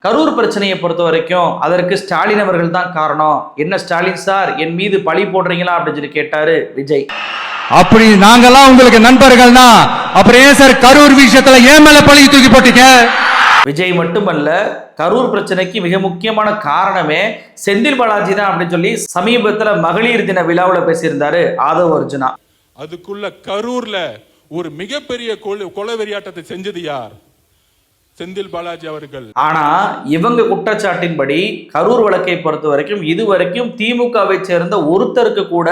கரூர் பிரச்சனையை பொறுத்த வரைக்கும் அதற்கு ஸ்டாலின் அவர்கள் தான் காரணம். என்ன ஸ்டாலின் சார் என் மீது பழி போடுறீங்களா அப்படின்னு சொல்லி கேட்டாரு விஜய். அப்படி நாங்கெல்லாம் உங்களுக்கு நண்பர்கள்னா அப்புறம் ஏன் சார் கரூர் விஷயத்துல ஏன் மேல பழி தூக்கி போட்டீங்க? விஜய் மட்டுமல்ல, கரூர் பிரச்சனைக்கு மிக முக்கியமான காரணமே செந்தில் பாலாஜி தான் அப்படின்னு சொல்லி சமீபத்துல மகளிர் தின விழாவில் பேசியிருந்தாரு ஆதவ் அர்ஜுனா. அதுக்குள்ள கரூர்ல ஒரு மிகப்பெரிய கொலை வெறியாட்டத்தை செஞ்சது யார்? செந்தில் பாலாஜி அவர்கள். ஆனா இவங்க குற்றச்சாட்டின்படி கரூர் வழக்கை பொறுத்த வரைக்கும் இதுவரைக்கும் திமுகவை சேர்ந்த ஒருத்தருக்கு கூட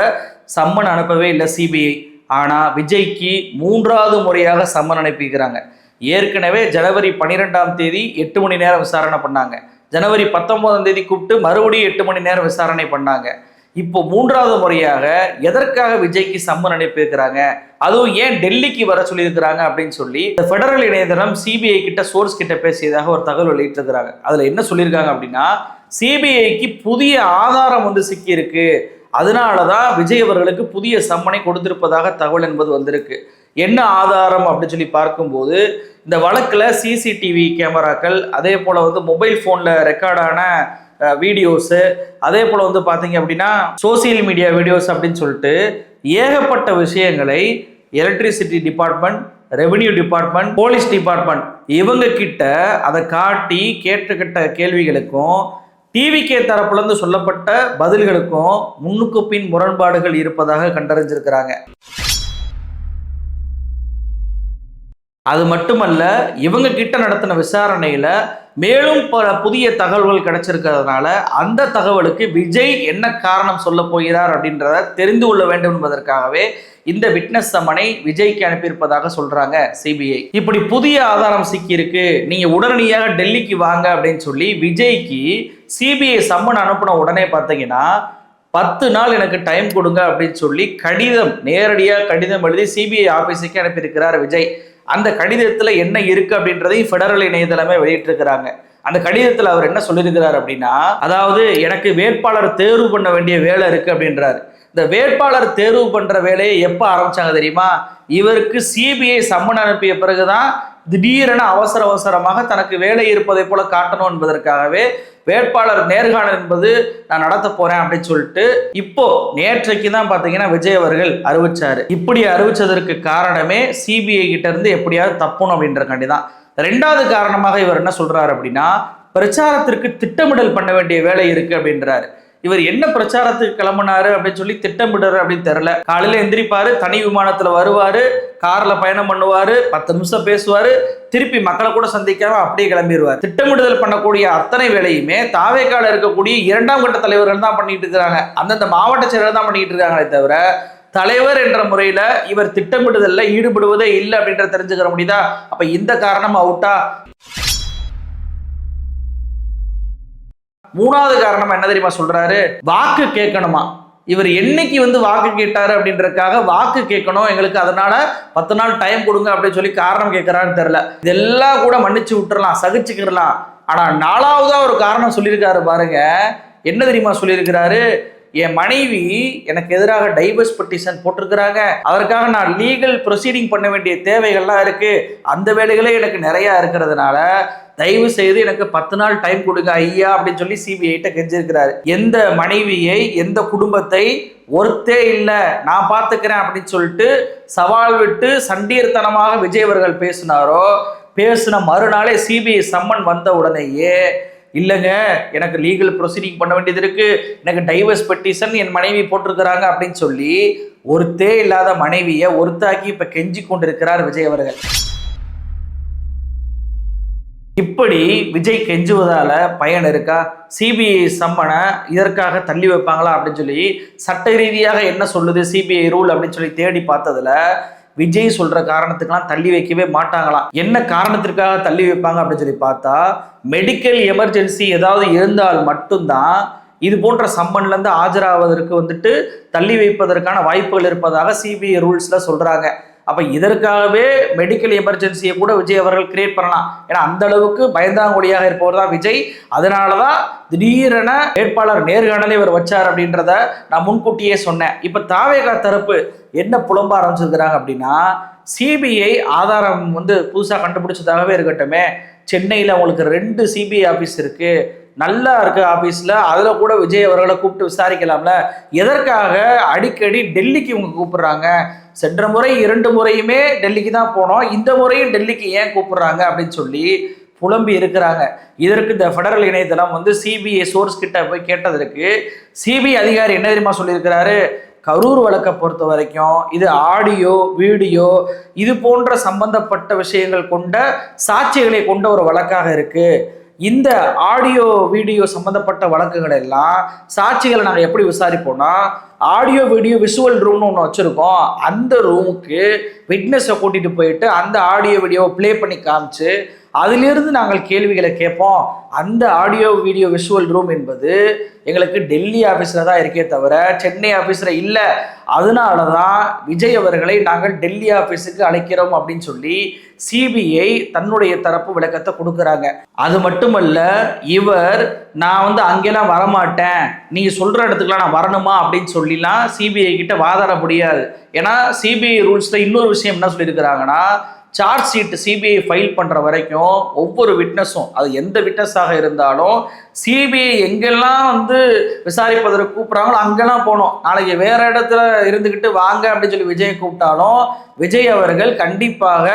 சம்மன் அனுப்பவே இல்லை சிபிஐ. ஆனா விஜய்க்கு 3வது முறையாக சம்மன் அனுப்பிக்கிறாங்க. ஏற்கனவே ஜனவரி 12ஆம் தேதி 8 மணி நேரம் விசாரணை பண்ணாங்க. ஜனவரி 19ஆம் தேதி கூப்பிட்டு மறுபடியும் 8 மணி நேரம் விசாரணை பண்ணாங்க. இப்போ 3வது முறையாக எதற்காக விஜய்க்கு சம்மன் அனுப்பியிருக்கிறாங்க, அதுவும் ஏன் டெல்லிக்கு வர சொல்லியிருக்கிறாங்க அப்படின்னு சொல்லி பெடரல் இணையதளம் சிபிஐ கிட்ட சோர்ஸ் கிட்ட பேசியதாக ஒரு தகவல் வெளியிட்டிருக்கிறாங்க. அதுல என்ன சொல்லியிருக்காங்க அப்படின்னா, சிபிஐக்கு புதிய ஆதாரம் சிக்கி இருக்கு, அதனாலதான் விஜய் அவர்களுக்கு புதிய சம்மனை கொடுத்திருப்பதாக தகவல் என்பது வந்திருக்கு. என்ன ஆதாரம் அப்படின்னு சொல்லி பார்க்கும்போது, இந்த வழக்குல சிசிடிவி கேமராக்கள், அதே போல மொபைல் போன்ல ரெக்கார்டான வீடியோஸு, அதே போல் பார்த்தீங்க அப்படின்னா சோசியல் மீடியா வீடியோஸ் அப்படின்னு சொல்லிட்டு ஏகப்பட்ட விஷயங்களை electricity department, revenue department, police department இவங்க கிட்ட அதை காட்டி கேட்டுக்கிட்ட கேள்விகளுக்கும் டிவிகே தரப்புலேருந்து சொல்லப்பட்ட பதில்களுக்கும் முன்னுக்கு பின் முரண்பாடுகள் இருப்பதாக கண்டறிஞ்சிருக்கிறாங்க. அது மட்டுமல்ல, இவங்க கிட்ட நடத்தின விசாரணையில மேலும் பல புதிய தகவல்கள் கிடைச்சிருக்கிறதுனால அந்த தகவலுக்கு விஜய் என்ன காரணம் சொல்ல போகிறார் அப்படின்றத தெரிந்து கொள்ள வேண்டும் என்பதற்காகவே இந்த விட்னஸ் சம்மனை விஜய்க்கு அனுப்பியிருப்பதாக சொல்றாங்க சிபிஐ. இப்படி புதிய ஆதாரம் சிக்கி இருக்கு, நீங்க உடனடியாக டெல்லிக்கு வாங்க அப்படின்னு சொல்லி விஜய்க்கு சிபிஐ சம்மன் அனுப்பின உடனே பார்த்தீங்கன்னா 10 நாள் எனக்கு டைம் கொடுங்க அப்படின்னு சொல்லி நேரடியாக கடிதம் எழுதி சிபிஐ ஆபீஸுக்கு அனுப்பியிருக்கிறார் விஜய். அந்த கடிதத்துல என்ன இருக்கு அப்படின்றதையும் பெடரல் இணையதளமே வெளியிட்டிருக்கிறாங்க. அந்த கடிதத்துல அவர் என்ன சொல்லியிருக்கிறார் அப்படின்னா, அதாவது எனக்கு வேட்பாளர் தேர்வு பண்ண வேண்டிய வேலை இருக்கு அப்படின்றாரு. இந்த வேட்பாளர் தேர்வு பண்ற வேலையை எப்ப ஆரம்பிச்சாங்க தெரியுமா? இவருக்கு சிபிஐ சம்மன் அனுப்பிய பிறகுதான் திடீரென அவசரமாக தனக்கு வேலை இருப்பதை போல காட்டணும் என்பதற்காகவே வேட்பாளர் நேர்காணல் என்பது நான் நடத்த போறேன் அப்படின்னு சொல்லிட்டு இப்போ நேற்றைக்கு தான் பாத்தீங்கன்னா விஜய் அவர்கள் அறிவிச்சாரு. இப்படி அறிவிச்சதற்கு காரணமே சிபிஐ கிட்ட இருந்து எப்படியாவது தப்பணும் அப்படின்றக்காண்டி தான். 2வது காரணமாக இவர் என்ன சொல்றாரு அப்படின்னா, பிரச்சாரத்திற்கு திட்டமிடல் பண்ண வேண்டிய வேலை இருக்கு அப்படின்றாரு. இவர் என்ன பிரச்சாரத்துக்கு கிளம்பினாரு அப்படின்னு சொல்லி திட்டமிடுறாரு அப்படின்னு தெரியல. காலையில எந்திரிப்பாரு, தனி விமானத்துல வருவாரு, கார்ல பயணம் பண்ணுவாரு, 10 நிமிஷம் பேசுவாரு, திருப்பி மக்களை கூட சந்திக்காம அப்படியே கிளம்பிடுவார். திட்டமிடுதல் பண்ணக்கூடிய அத்தனை வேலையுமே தாவேக்கால இருக்கக்கூடிய 2ஆம் கட்ட தலைவர்கள் தான் பண்ணிட்டு இருக்கிறாங்க. அந்தந்த மாவட்ட செயலர் தான் பண்ணிட்டு இருக்காங்களே தவிர தலைவர் என்ற முறையில இவர் திட்டமிடுதல்ல ஈடுபடுவதே இல்லை அப்படின்ற தெரிஞ்சுக்கிற முடியுதா? அப்ப இந்த காரணம் அவுட்டா? 3வது காரணம் என்ன தெரியுமா சொல்றாரு? வாக்கு கேட்கணுமா. இவர் என்னைக்கு வாக்கு கேட்டாரு அப்படின்றதுக்காக வாக்கு கேட்கணும் எங்களுக்கு, அதனால 10 நாள் டைம் கொடுங்க அப்படின்னு சொல்லி காரணம் கேட்கிறான்னு தெரியல. இதெல்லாம் கூட மன்னிச்சு விட்டுறலாம், சகிச்சுக்கிடலாம். ஆனா 4வதா ஒரு காரணம் சொல்லியிருக்காரு பாருங்க. என்ன தெரியுமா சொல்லியிருக்கிறாரு? என் மனைவி எனக்கு எதிராக டைவர்ஸ் பெட்டிஷன் போட்டிருக்கிறாங்க, அதற்காக நான் லீகல் ப்ரொசீடிங் பண்ண வேண்டிய தேவைகள்லாம் இருக்கு, அந்த வேலைகளே எனக்கு நிறைய இருக்கிறதுனால தயவு செய்து எனக்கு 10 நாள் டைம் கொடுங்க ஐயா அப்படின்னு சொல்லி சிபிஐட்ட கெஞ்சிருக்கிறாரு. எந்த மனைவியை, எந்த குடும்பத்தை ஒருத்தே இல்லை நான் பார்த்துக்கிறேன் அப்படின்னு சொல்லிட்டு சவால் விட்டு சண்டீர்த்தனமாக விஜய் அவர்கள் பேசின மறுநாளே சிபிஐ சம்மன் வந்த உடனேயே, இல்லைங்க எனக்கு லீகல் ப்ரொசீடிங் பண்ண வேண்டியது இருக்கு, எனக்கு டைவர்ஸ் பெட்டிஷன் என் மனைவி போட்டிருக்கிறாங்க அப்படின்னு சொல்லி ஒருத்தே இல்லாத மனைவியை ஒருத்தாக்கி இப்ப கெஞ்சி கொண்டிருக்கிறார் விஜய் அவர்கள். இப்படி விஜய் கெஞ்சுவதால பயன் இருக்கா? சிபிஐ சம்மனை இதற்காக தள்ளி வைப்பாங்களா அப்படின்னு சொல்லி சட்ட ரீதியாக என்ன சொல்லுது சிபிஐ ரூல் அப்படின்னு சொல்லி தேடி பார்த்ததுல விஜய் சொல்ற காரணத்துக்கெல்லாம் தள்ளி வைக்கவே மாட்டாங்களாம். என்ன காரணத்திற்காக தள்ளி வைப்பாங்க அப்படின்னு சொல்லி பார்த்தா, மெடிக்கல் எமர்ஜென்சி ஏதாவது இருந்தால் மட்டும்தான் இது போன்ற சம்மன்ல இருந்து ஆஜராவதற்கு தள்ளி வைப்பதற்கான வாய்ப்புகள் இருப்பதாக சிபிஐ ரூல்ஸ்ல சொல்றாங்க. அப்ப இதற்காகவே மெடிக்கல் எமர்ஜென்சியை கூட விஜய் அவர்கள் கிரியேட் பண்ணலாம். ஏன்னா அந்த அளவுக்கு பயந்தாங்கொழியாக இருப்பவர் தான் விஜய். அதனாலதான் திடீரென வேட்பாளர் நேர்காணலை இவர் வச்சார் அப்படின்றத நான் முன்கூட்டியே சொன்னேன். இப்ப தாவேகா தரப்பு என்ன புலம்ப ஆரம்பிச்சிருக்கிறாங்க அப்படின்னா, சிபிஐ ஆதாரம் புதுசா கண்டுபிடிச்சதாகவே இருக்கட்டுமே, சென்னையில் அவங்களுக்கு 2 சிபிஐ ஆஃபீஸ் இருக்கு, நல்லா இருக்க ஆஃபீஸில் அதில் கூட விஜய் அவர்களை கூப்பிட்டு விசாரிக்கலாம்ல, எதற்காக அடிக்கடி டெல்லிக்கு இவங்க கூப்பிடுறாங்க? சென்ற முறை 2 முறையுமே டெல்லிக்கு தான் போனோம், இந்த முறையும் டெல்லிக்கு ஏன் கூப்பிடுறாங்க அப்படின்னு சொல்லி புலம்பி இருக்கிறாங்க. இதற்கு இந்த ஃபெடரல் இணையதளம் வந்து சிபிஐ சோர்ஸ் கிட்ட போய் கேட்டதற்கு சிபிஐ அதிகாரி என்ன தெரியுமா சொல்லியிருக்கிறாரு? கரூர் வழக்கை பொறுத்த வரைக்கும் இது ஆடியோ வீடியோ இது போன்ற சம்பந்தப்பட்ட விஷயங்கள் கொண்ட சாட்சிகளை கொண்ட ஒரு வழக்காக இருக்கு. இந்த ஆடியோ வீடியோ சம்பந்தப்பட்ட வழக்குகள் எல்லாம் சாட்சிகளை நாங்கள் எப்படி விசாரிப்போம்னா, ஆடியோ வீடியோ விஷுவல் ரூம்னு ஒன்று வச்சுருக்கோம், அந்த ரூமுக்கு விட்னஸை கூட்டிகிட்டு போயிட்டு அந்த ஆடியோ வீடியோவை ப்ளே பண்ணி காமிச்சு அதிலிருந்து நாங்கள் கேள்விகளை கேட்போம். அந்த ஆடியோ வீடியோ விஷுவல் ரூம் என்பது எங்களுக்கு டெல்லி ஆஃபீஸில் தான் இருக்கே தவிர சென்னை ஆஃபீஸில் இல்லை. அதனால தான் விஜய் அவர்களை நாங்கள் டெல்லி ஆஃபீஸுக்கு அழைக்கிறோம் அப்படின்னு சொல்லி சிபிஐ தன்னுடைய தரப்பு விளக்கத்தை கொடுக்குறாங்க. அது மட்டுமல்ல, இவர் நான் வந்து அங்கெல்லாம் வரமாட்டேன், நீ சொல்கிற இடத்துக்குலாம் நான் வரணுமா அப்படின்னு சொல்லிலாம் சிபிஐ கிட்ட வாதாட முடியாது. ஏன்னா சிபிஐ ரூல்ஸில் இன்னொரு விஷயம் என்ன சொல்லியிருக்கிறாங்கன்னா, சார்ஜ் ஷீட் சிபிஐ ஃபைல் பண்ணுற வரைக்கும் ஒவ்வொரு விட்னஸும், அது எந்த விட்னஸாக இருந்தாலும் சிபிஐ எங்கெல்லாம் வந்து விசாரிப்பதற்கு கூப்பிட்றாங்களோ அங்கெல்லாம் போகணும். நாளைக்கு வேற இடத்துல இருந்துக்கிட்டு வாங்க அப்படின்னு சொல்லி விஜயை கூப்பிட்டாலும் விஜய் அவர்கள் கண்டிப்பாக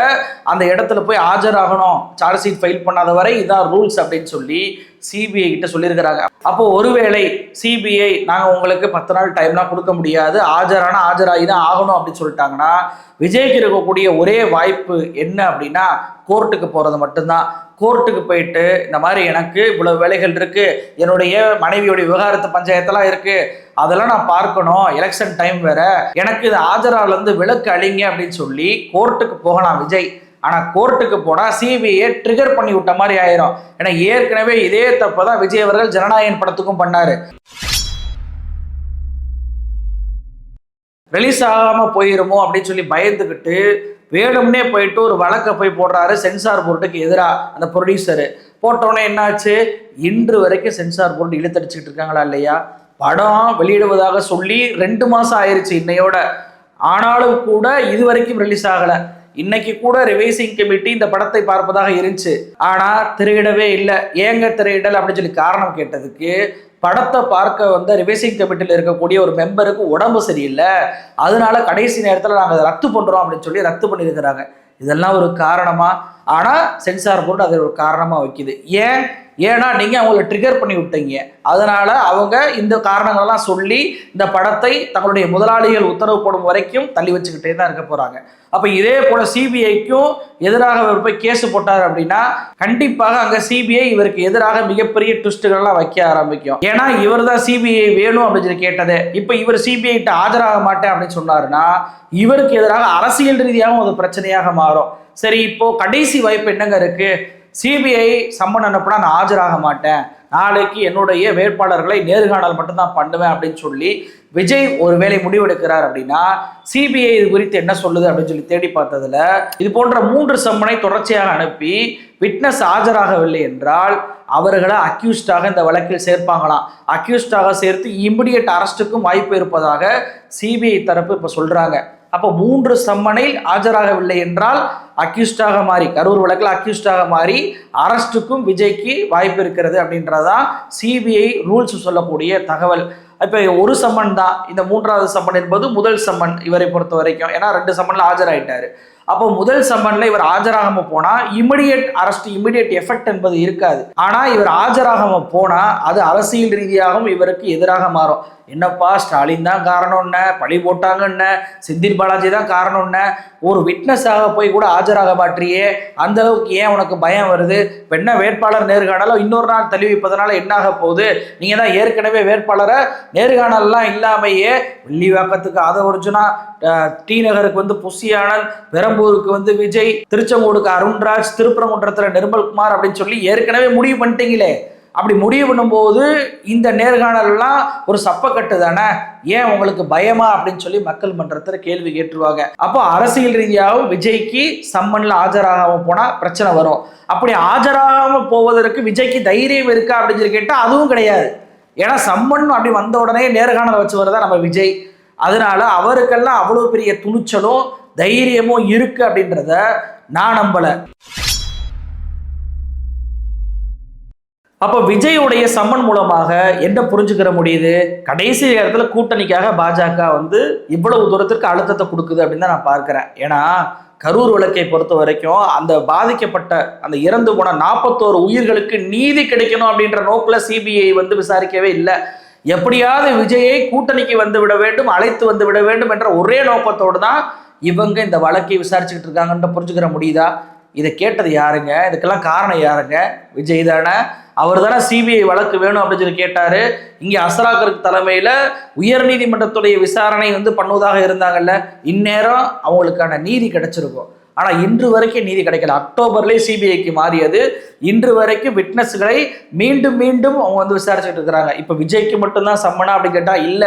அந்த இடத்துல போய் ஆஜராகணும், சார்ஜ் ஷீட் ஃபைல் பண்ணாத வரை இதான் ரூல்ஸ் அப்படின்னு சொல்லி சிபிஐ கிட்ட சொல்லியிருக்கிறாங்க. அப்போ ஒருவேளை சிபிஐ நாங்கள் உங்களுக்கு 10 நாள் டைம்லாம் கொடுக்க முடியாது, ஆஜராகி தான் ஆகணும் அப்படின்னு சொல்லிட்டாங்கன்னா, விஜய்க்கு இருக்கக்கூடிய ஒரே வாய்ப்பு என்ன அப்படின்னா கோர்ட்டுக்கு போகிறது மட்டும்தான். கோர்ட்டுக்கு போயிட்டு இந்த மாதிரி எனக்கு இவ்வளவு வேலைகள் இருக்கு, என்னுடைய மனைவியோடைய விவகாரத்து பஞ்சாயத்தெல்லாம் இருக்கு, அதெல்லாம் நான் பார்க்கணும், எலெக்ஷன் டைம் வேற, எனக்கு இது ஆஜராலேருந்து விலக்கு அழிங்க அப்படின்னு சொல்லி கோர்ட்டுக்கு போகலாம் விஜய். ஆனால் கோர்ட்டுக்கு போனால் சிபிஐ ட்ரிகர் பண்ணி விட்ட மாதிரி ஆயிரும். ஏன்னா ஏற்கனவே இதே தப்பை தான் விஜய் அவர்கள் ஜனநாயகன் படத்துக்கும் பண்ணாரு. ரிலீஸ் ஆகாமல் போயிருமோ அப்படின்னு சொல்லி பயந்துக்கிட்டு வேணும்னே போயிட்டு ஒரு வழக்கை போய் போடுறாரு சென்சார் போர்டுக்கு எதிராக. அந்த ப்ரொடியூசரு போட்டோன்னே என்னாச்சு, இன்று வரைக்கும் சென்சார் போர்டு இழுத்தடிச்சுக்கிட்டு இருக்காங்களா இல்லையா? படம் வெளியிடுவதாக சொல்லி 2 மாதம் ஆயிடுச்சு இன்னையோட, ஆனாலும் கூட இது வரைக்கும் ரிலீஸ் ஆகலை. இன்னைக்கு கூட ரிவைசிங் கமிட்டி இந்த படத்தை பார்ப்பதாக இருந்துச்சு, ஆனால் திரையிடவே இல்லை. ஏங்க திரையிடல் அப்படின்னு சொல்லி காரணம் கேட்டதுக்கு, படத்தை பார்க்க வந்த ரிவைசிங் கமிட்டியில் இருக்கக்கூடிய ஒரு மெம்பருக்கு உடம்பு சரியில்லை, அதனால கடைசி நேரத்தில் நாங்கள் ரத்து பண்ணுறோம் அப்படின்னு சொல்லி ரத்து பண்ணியிருக்கிறாங்க. இதெல்லாம் ஒரு காரணமா? ஆனால் சென்சார் போர்டு அதை ஒரு காரணமாக வைக்குது. ஏன்னா நீங்கள் அவங்கள ட்ரிகர் பண்ணி விட்டீங்க, அதனால அவங்க இந்த காரணங்கள்லாம் சொல்லி இந்த படத்தை தங்களுடைய முதலாளிகள் உத்தரவு போடும் வரைக்கும் தள்ளி வச்சுக்கிட்டே தான் இருக்க போகிறாங்க. அப்போ இதே போல் சிபிஐக்கும் எதிராக இவர் போய் கேஸ் போட்டார் அப்படின்னா கண்டிப்பாக அங்கே சிபிஐ இவருக்கு எதிராக மிகப்பெரிய ட்விஸ்ட்டுகள்லாம் வைக்க ஆரம்பிக்கும். ஏன்னா இவர் தான் சிபிஐ வேணும் அப்படின்னு சொல்லி கேட்டது, இப்போ இவர் சிபிஐ கிட்ட ஆஜராக மாட்டேன் அப்படின்னு சொன்னாருன்னா இவருக்கு எதிராக அரசியல் ரீதியாகவும் அது பிரச்சனையாக மாறும். சரி, இப்போ கடைசி வாய்ப்பு என்னங்க இருக்கு? சிபிஐ சம்மன் அனுப்புனா நான் ஆஜராக மாட்டேன், நாளைக்கு என்னுடைய வேட்பாளர்களை நேர்காணல் மட்டும்தான் பண்ணுவேன் அப்படின்னு சொல்லி விஜய் ஒரு வேளை முடிவெடுக்கிறார் அப்படின்னா சிபிஐ இது குறித்து என்ன சொல்லுது அப்படின்னு சொல்லி தேடி பார்த்ததுல இது போன்ற 3 சம்மனை தொடர்ச்சியாக அனுப்பி விட்னஸ் ஆஜராகவில்லை என்றால் அவர்களை அக்யூஸ்டாக இந்த வழக்கில் சேர்ப்பாங்களாம். அக்யூஸ்டாக சேர்த்து இமிடியட் அரெஸ்ட்டுக்கும் வாய்ப்பு இருப்பதாக சிபிஐ தரப்பு இப்போ சொல்றாங்க. அப்போ 3 சம்மனில் ஆஜராகவில்லை என்றால் அக்யூஸ்டாக மாறி, கரூர் வழக்கில் அக்யூஸ்டாக மாறி அரெஸ்ட்டுக்கும் விஜய்க்கு வாய்ப்பு இருக்கிறது அப்படின்றதான் சிபிஐ ரூல்ஸ் சொல்லக்கூடிய தகவல். இப்போ ஒரு சம்மன் தான், இந்த 3வது சம்மன் என்பது முதல் சம்மன் இவரை பொறுத்த வரைக்கும். ஏன்னா 2 சம்மன்ல ஆஜராயிட்டாரு. அப்போ முதல் சம்மன்ல இவர் ஆஜராகாம போனா இமிடியட் அரெஸ்ட், இமிடியட் எஃபெக்ட் என்பது இருக்காது. ஆனா இவர் ஆஜராகாம போனா அது அரசியல் ரீதியாகவும் இவருக்கு எதிராக மாறும். என்னப்பா ஸ்டாலின் தான் காரணம் என்ன, பழி போட்டாங்க என்ன, செந்தில் பாலாஜி தான் காரணம் என்ன, ஒரு விட்னஸாக போய் கூட ஆஜராக மாற்றியே, அந்த அளவுக்கு ஏன் உனக்கு பயம் வருது? இப்போ என்ன வேட்பாளர் நேர்காணல இன்னொரு நாள் தள்ளி வைப்பதனால என்னாக போகுது? நீங்க தான் ஏற்கனவே வேட்பாளரை நேர்காணல்லாம் இல்லாமையே வெள்ளிவாக்கத்துக்கு ஆதவர்ஜுனா, டி நகருக்கு வந்து புஷியானந்த், பெரம்பூருக்கு வந்து விஜய், திருச்செங்கோடுக்கு அருண்ராஜ், திருப்பரங்குன்றத்தில் நிர்மல்குமார் அப்படின்னு சொல்லி ஏற்கனவே முடிவு பண்ணிட்டீங்களே. அப்படி முடிவு பண்ணும்போது இந்த நேர்காணல்லாம் ஒரு சப்பக்கட்டு தானே, ஏன் உங்களுக்கு பயமா அப்படின்னு சொல்லி மக்கள் மன்றத்தில் கேள்வி கேட்டுருவாங்க. அப்போ அரசியல் ரீதியாகவும் விஜய்க்கு சம்மன்ல ஆஜராகாம போனா பிரச்சனை வரும். அப்படி ஆஜராகாம போவதற்கு விஜய்க்கு தைரியம் இருக்கா அப்படின்னு சொல்லி கேட்டா அதுவும் கிடையாது. ஏன்னா சம்மன் அப்படி வந்த உடனே நேர்காணல் வச்சு வரதா நம்ம விஜய். அதனால அவருக்கெல்லாம் அவ்வளவு பெரிய துணிச்சலும் தைரியமும் இருக்கு அப்படின்றத நான் நம்பல. அப்போ விஜயுடைய சம்மன் மூலமாக என்ன புரிஞ்சுக்கிற முடியுது? கடைசி நேரத்தில் கூட்டணிக்காக பாஜக வந்து இவ்வளவு தூரத்திற்கு அழுத்தத்தை கொடுக்குது அப்படின்னு தான் நான் பார்க்கிறேன். ஏன்னா கரூர் வழக்கை பொறுத்த வரைக்கும் அந்த பாதிக்கப்பட்ட அந்த இறந்து போன 41 உயிர்களுக்கு நீதி கிடைக்கணும் அப்படின்ற நோக்கில் சிபிஐ வந்து விசாரிக்கவே இல்லை. எப்படியாவது விஜயை கூட்டணிக்கு வந்து விட வேண்டும், அழைத்து வந்து விட வேண்டும் என்ற ஒரே நோக்கத்தோடு தான் இவங்க இந்த வழக்கை விசாரிச்சுக்கிட்டு இருக்காங்கன்னு புரிஞ்சுக்கிற முடியுதா? இதை கேட்டது யாருங்க? இதுக்கெல்லாம் காரணம் யாருங்க? விஜய் தானே. அவர் தானே சிபிஐ வழக்கு வேணும் அப்படின்னு சொல்லி கேட்டாரு. இங்கே அசராக்கருக்கு தலைமையில உயர்நீதிமன்றத்துடைய விசாரணை வந்து பண்ணுவதாக இருந்தாங்கல்ல, இந்நேரம் அவங்களுக்கான நீதி கிடைச்சிருக்கும். ஆனா இன்று வரைக்கும் நீதி கிடைக்கல. அக்டோபர்லேயே சிபிஐக்கு மாறியது. இன்று வரைக்கும் விட்னஸ்களை மீண்டும் மீண்டும் அவங்க வந்து விசாரிச்சுட்டு இருக்கிறாங்க. இப்ப விஜய்க்கு மட்டும்தான் சம்மனா அப்படின்னு கேட்டா இல்ல,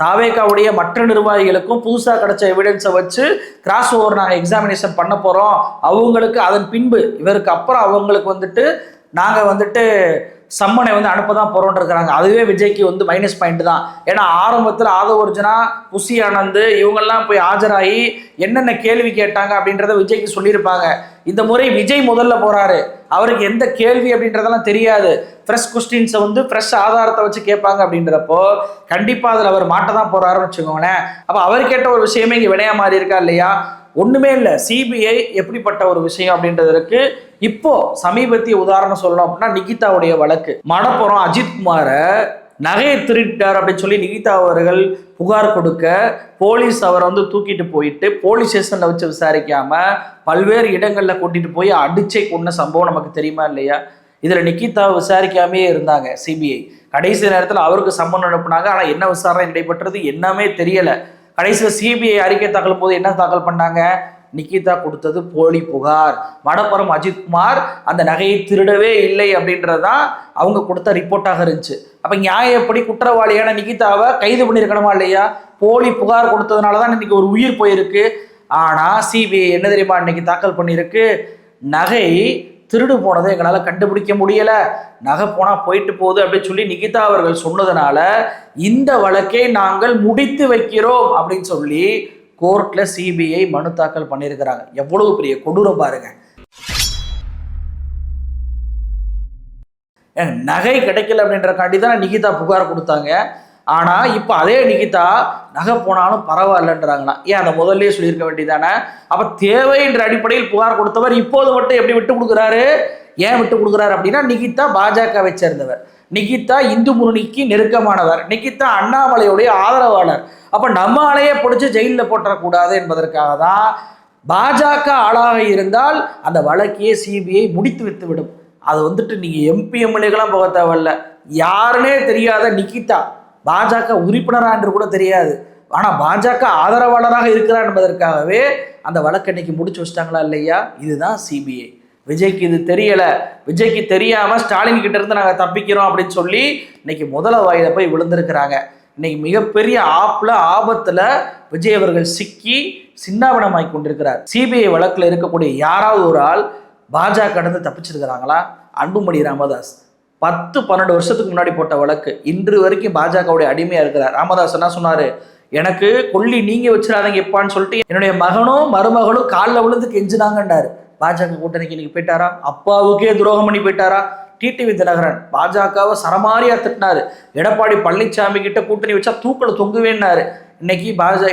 தாவேகாவுடைய மற்ற நிர்வாகிகளுக்கும் புதுசாக கிடைச்ச எவிடன்ஸை வச்சு கிராஸ் ஓவர் நாங்கள் எக்ஸாமினேஷன் பண்ண போகிறோம். அவங்களுக்கு அதன் பின்பு இவருக்கு அப்புறம் அவங்களுக்கு வந்துட்டு நாங்கள் வந்துட்டு சம்மனை வந்து அனுப்ப தான் போகிறோன்னு இருக்கிறாங்க. அதுவே விஜய்க்கு வந்து மைனஸ் பாயிண்ட் தான். ஏன்னா ஆரம்பத்தில் ஆதவ அர்ஜுனா, புசி ஆனந்த் இவங்கெல்லாம் போய் ஆஜராகி என்னென்ன கேள்வி கேட்டாங்க அப்படின்றத விஜய்க்கு சொல்லியிருப்பாங்க. இந்த முறை விஜய் முதல்ல போகிறாரு. அவருக்கு எந்த கேள்வி அப்படின்றதெல்லாம் தெரியாது. ஃப்ரெஷ் கொஸ்டின்ஸை வந்து ஃப்ரெஷ் ஆதாரத்தை வச்சு கேட்பாங்க. அப்படின்றப்போ கண்டிப்பாக அதில் அவர் மாட்ட தான் போகிறாருன்னு வச்சுக்கோங்களேன். அப்போ அவர் கேட்ட ஒரு விஷயமே இங்கே வினையா மாறி இருக்கா இல்லையா? ஒன்றுமே இல்லை. சிபிஐ எப்படிப்பட்ட ஒரு விஷயம் அப்படின்றதுக்கு இப்போ சமீபத்திய உதாரணம் சொல்லணும் அப்படின்னா நிகிதாவுடைய வழக்கு. மடப்புறம் அஜித்குமாரை நகையை திருட்டார் அப்படின்னு சொல்லி நிகிதா அவர்கள் புகார் கொடுக்க போலீஸ் அவரை வந்து தூக்கிட்டு போயிட்டு போலீஸ் ஸ்டேஷன்ல வச்சு விசாரிக்காம பல்வேறு இடங்கள்ல கூட்டிட்டு போய் அடிச்சை கொண்ட சம்பவம் நமக்கு தெரியுமா இல்லையா? இதுல நிகிதா விசாரிக்காமே இருந்தாங்க சிபிஐ. கடைசி நேரத்தில் அவருக்கு சம்மன் அனுப்புனாங்க. ஆனா என்ன விசாரணை நடைபெற்றது என்னமே தெரியல. கடைசியில் சிபிஐ அறிக்கை தாக்கல் போது என்ன தாக்கல் பண்ணாங்க? நிகிதா கொடுத்தது போலி புகார். மடப்புறம் அஜித்குமார் அந்த நகையை திருடவே இல்லை அப்படின்றதான் அவங்க கொடுத்த ரிப்போர்ட்டாக இருந்துச்சு. அப்ப நியாயப்படி குற்றவாளியான நிகிதாவை கைது பண்ணியிருக்கணுமா இல்லையா? போலி புகார் கொடுத்ததுனாலதான் இன்னைக்கு ஒரு உயிர் போயிருக்கு. ஆனா சிபிஐ என்ன தெரியுமா இன்னைக்கு தாக்கல் பண்ணியிருக்கு? நகை திருடு போனதை எங்களால் கண்டுபிடிக்க முடியல, நகை போனா போயிட்டு போகுது அப்படின்னு சொல்லி நிகிதா அவர்கள் சொன்னதுனால இந்த வழக்கை நாங்கள் முடித்து வைக்கிறோம் அப்படின்னு சொல்லி கோர்ட்ல சிபிஐ மனு தாக்கல் பண்ணியிருக்கிறாங்க. எவ்வளவு பெரிய கொடூரம் பாருங்க. நகை கிடைக்கல அப்படின்றக்காண்டி தான் நிகிதா புகார் கொடுத்தாங்க. ஆனா இப்ப அதே நிகிதா நகை போனாலும் பரவாயில்லன்றாங்கன்னா ஏன் அதை முதல்லயே சொல்லியிருக்க வேண்டியதானே? அப்ப தேவைன்ற அடிப்படையில் புகார் கொடுத்தவர் இப்போது மட்டும் எப்படி விட்டு கொடுக்குறாரு? ஏன் விட்டு கொடுக்குறாரு அப்படின்னா நிகிதா பாஜகவை சேர்ந்தவர், நிகிதா இந்து முன்னணிக்கு நெருக்கமானவர், நிகிதா அண்ணாமலையுடைய ஆதரவாளர். அப்ப நம்ம ஆளையே பிடிச்சி ஜெயிலில் போட்டக்கூடாது என்பதற்காக தான் பாஜக ஆளாக இருந்தால் அந்த வழக்கையே சிபிஐ முடித்து வைத்து விடும். அது வந்துட்டு நீங்க எம்பி எம்எல்ஏக்கெல்லாம் போக தேவையில்ல, யாருன்னே தெரியாத நிகிதா பாஜக உறுப்பினரா என்று கூட தெரியாது, ஆனா பாஜக ஆதரவாளராக இருக்கிறார் என்பதற்காகவே அந்த வழக்கை இன்னைக்கு முடிச்சு வச்சிட்டாங்களா இல்லையா? இதுதான் சிபிஐ. விஜய்க்கு இது தெரியல, விஜய்க்கு தெரியாம ஸ்டாலின் கிட்ட இருந்து நாங்க தப்பிக்கிறோம் அப்படின்னு சொல்லி இன்னைக்கு முதல வாயில போய் விழுந்திருக்கிறாங்க. இன்னைக்கு மிகப்பெரிய ஆபத்துல விஜய் அவர்கள் சிக்கி சின்னாபனமாய் கொண்டிருக்கிறார். சிபிஐ வழக்குல இருக்கக்கூடிய யாராவது ஒரு ஆள் பாஜக கடந்து தப்பிச்சிருக்கிறாங்களா? அன்புமணி ராமதாஸ் 10-12 வருஷத்துக்கு முன்னாடி போட்ட வழக்கு, இன்று வரைக்கும் பாஜகவுடைய அடிமையா இருக்கிறார். ராமதாஸ் என்ன சொன்னாரு? எனக்கு கொல்லி நீங்க வச்சிடாதீங்க எப்பான்னு சொல்லிட்டு என்னுடைய மகனும் மருமகளும் காலில் விழுந்து கெஞ்சினாங்கன்னாரு. பாஜக கூட்டணிக்கு இன்னைக்கு போயிட்டாரா? அப்பாவுக்கே துரோகம் பண்ணி போயிட்டாரா? டிடிவி தினகரன் பாஜகவை சரமாரியா திட்டினாரு. எடப்பாடி பழனிசாமி கிட்ட கூட்டணி வச்சா தூக்கல தொங்குவேன்னாரு. இன்னைக்கு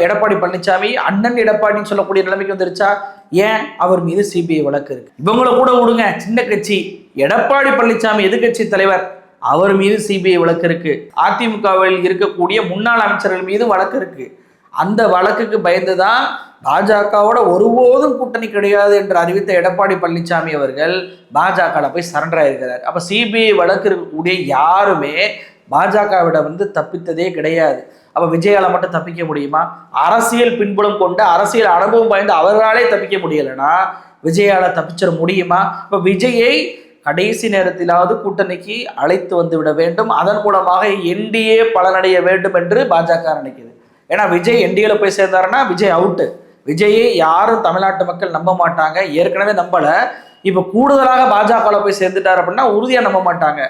எடப்பாடி பழனிசாமி அண்ணன் எடப்பாடின்னு சொல்லக்கூடிய நிலைமைக்கு வந்துருச்சா? ஏன்? அவர் மீது சிபிஐ வழக்கு இருக்கு. இவங்களை கூட விடுங்க, சின்ன கட்சி எடப்பாடி பழனிசாமி எதிர்கட்சி தலைவர், அவர் மீது சிபிஐ வழக்கு இருக்கு. அதிமுகவில் இருக்கக்கூடிய முன்னாள் அமைச்சர்கள் மீது வழக்கு இருக்கு. அந்த வழக்குக்கு பயந்துதான் பாஜகவோட ஒருபோதும் கூட்டணி கிடையாது என்று அறிவித்த எடப்பாடி பழனிசாமி அவர்கள் பாஜக போய் சரண்டர் ஆயிருக்கிறார். அப்ப சிபிஐ வழக்கு இருக்கக்கூடிய யாருமே பாஜகவிட தப்பித்ததே கிடையாது. அப்ப விஜயால மட்டும் தப்பிக்க முடியுமா? அரசியல் பின்புலம் கொண்ட அரசியல் அனுபவம் வாய்ந்த அவர்களாலே தப்பிக்க முடியலைன்னா விஜயால தப்பிச்சிட முடியுமா? இப்ப விஜயை கடைசி நேரத்திலாவது கூட்டணிக்கு அழைத்து வந்து விட வேண்டும், அதன் மூலமாக என்டிஏ பலனடைய வேண்டும் என்று பாஜக நினைக்குது. ஏன்னா விஜய் என்டிஏல போய் சேர்ந்தாருன்னா விஜய் அவுட்டு. விஜயை யாரும் தமிழ்நாட்டு மக்கள் நம்ப மாட்டாங்க, ஏற்கனவே நம்பல. இப்ப கூடுதலாக பாஜக போய் சேர்ந்துட்டார் அப்படின்னா உறுதியா நம்ப மாட்டாங்க.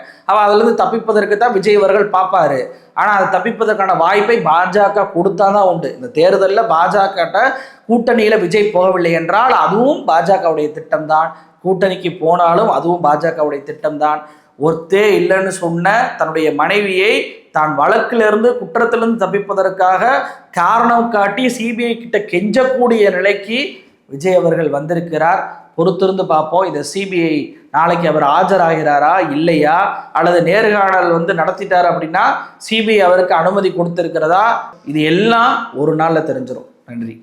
அதுல இருந்து தப்பிப்பதற்கு தான் விஜய் அவர்கள் பார்ப்பாரு. ஆனா அது தப்பிப்பதற்கான வாய்ப்பை பாஜக கொடுத்தாதான் உண்டு. இந்த தேர்தலில் பாஜக கூட்டணியில விஜய் போகவில்லை என்றால் அதுவும் பாஜகவுடைய திட்டம் தான். கூட்டணிக்கு போனாலும் அதுவும் பாஜகவுடைய திட்டம் தான். ஒர்த்தே இல்லைன்னு சொன்ன தன்னுடைய மனைவியை தான் வழக்கிலிருந்து குற்றத்திலிருந்து தப்பிப்பதற்காக காரணம் காட்டி சிபிஐ கிட்ட கெஞ்சக்கூடிய நிலைக்கு விஜய் அவர்கள் வந்திருக்கிறார். பொறுத்திருந்து பார்ப்போம். இதை சிபிஐ நாளைக்கு அவர் ஆஜராகிறாரா இல்லையா, அல்லது நேர்காணல் நடத்திட்டார் அப்படின்னா சிபிஐ அவருக்கு அனுமதி கொடுத்திருக்கிறதா, இது எல்லாம் ஒரு நாள்ல தெரிஞ்சிடும். நன்றி.